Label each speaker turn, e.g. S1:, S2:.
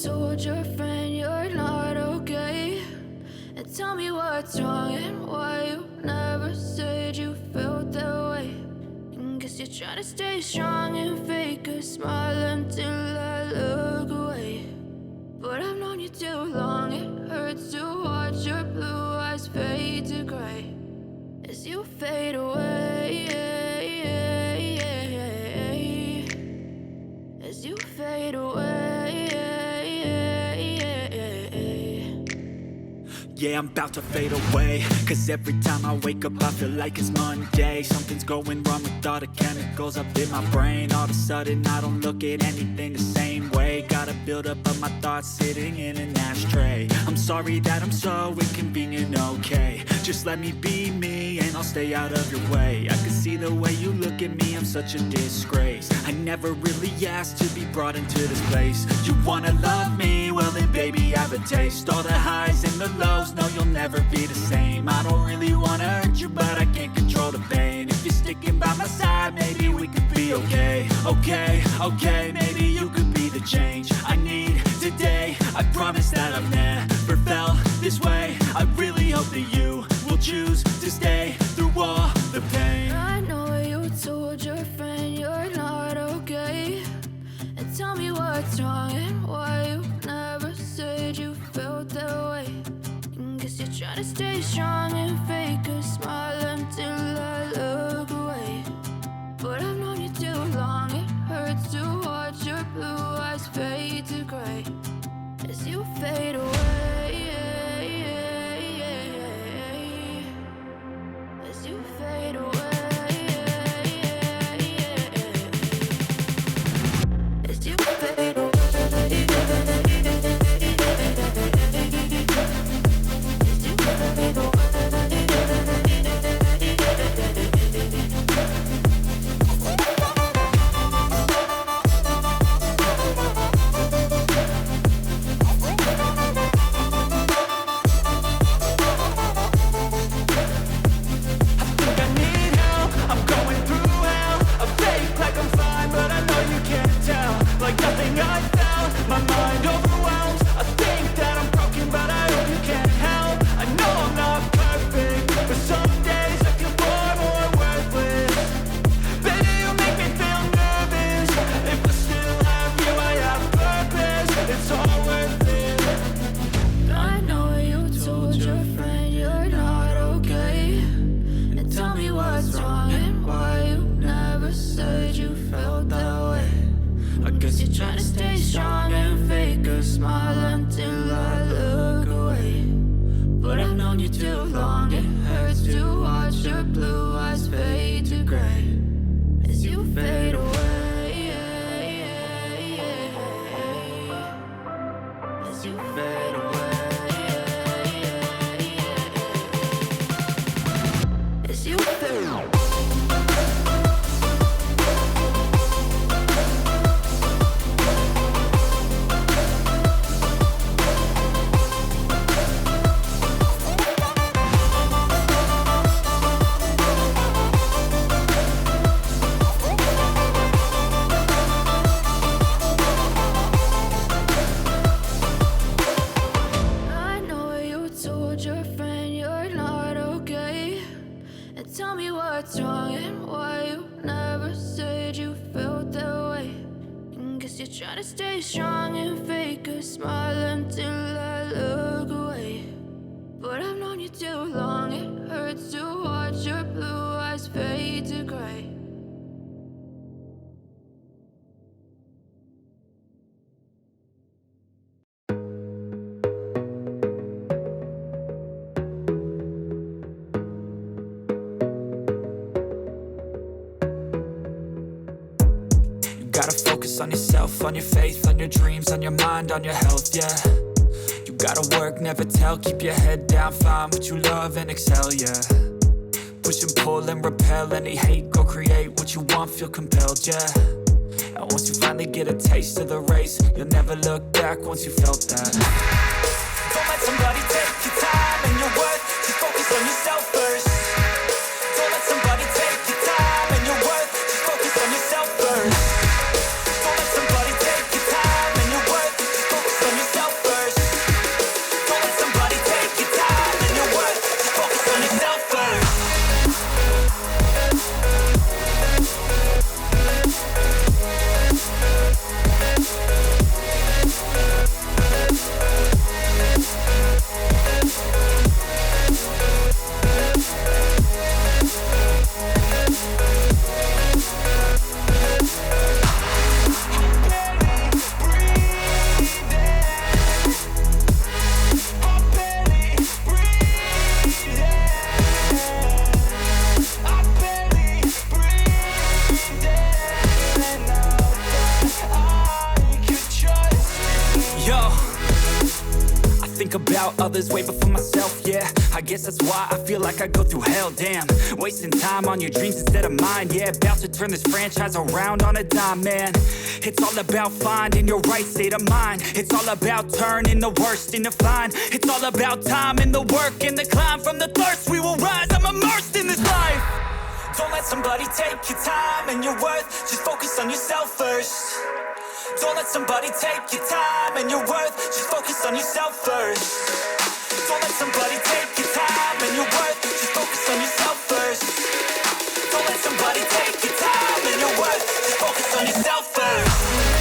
S1: told your friend you're not okay? And tell me what's wrong and why you never said you felt that way. And guess you're trying to stay strong and fake a smile until I look away. But I've known you too long, it hurts to watch your blue eyes fade to gray as you fade away, as you fade away.
S2: Yeah, I'm about to fade away, cause every time I wake up I feel like it's Monday. Something's going wrong with all the chemicals up in my brain. All of a sudden I don't look at anything the same way. Got a buildup of my thoughts sitting in an ashtray. I'm sorry that I'm so inconvenient, okay? Just let me be me and I'll stay out of your way. I can see the way you look at me, I'm such a disgrace. I never really asked to be brought into this place. You wanna love me? Well then baby I have a taste. All the highs and the lows, no you'll never be the same. I don't really wanna hurt you but I can't control the pain. If you're sticking by my side maybe we could be okay. Okay, maybe you could be the change I need today. I promise that I've never felt this way. I really hope that you will choose to stay through all the pain.
S1: I know you told your friend you're not okay. And tell me what's wrong and why you never said you felt that way. And guess you're trying to stay strong and fake a smile until I look away. But I've known you too long, it hurts to watch your blue eyes fade to gray as you fade away, as you fade away, as you fade away.
S2: On yourself, on your faith, on your dreams, on your mind, on your health, yeah. You gotta work, never tell, keep your head down, find what you love and excel, yeah. Push and pull and repel any hate, go create what you want, feel compelled, yeah. And once you finally get a taste of the race, you'll never look back once you felt that. Don't let somebody take your time and your worth, just focus on yourself first. Don't let somebody take your time and your worth, just focus on yourself first. Don't let somebody take your time and your worth, just focus on about others way before myself, yeah. I guess that's why I feel like I go through hell, damn. Wasting time on your dreams instead of mine, yeah. About to turn this franchise around on a dime, man. It's all about finding your right state of mind. It's all about turning the worst into fine. It's all about time and the work and the climb. From the thirst we will rise, I'm immersed in this life. Don't let somebody take your time and your worth. Just focus on yourself first. Don't let somebody take your time and your worth. Just focus on yourself first. Don't let somebody take your time and your worth. Just focus on yourself first. Don't let somebody take your time and your worth. Just focus on yourself first.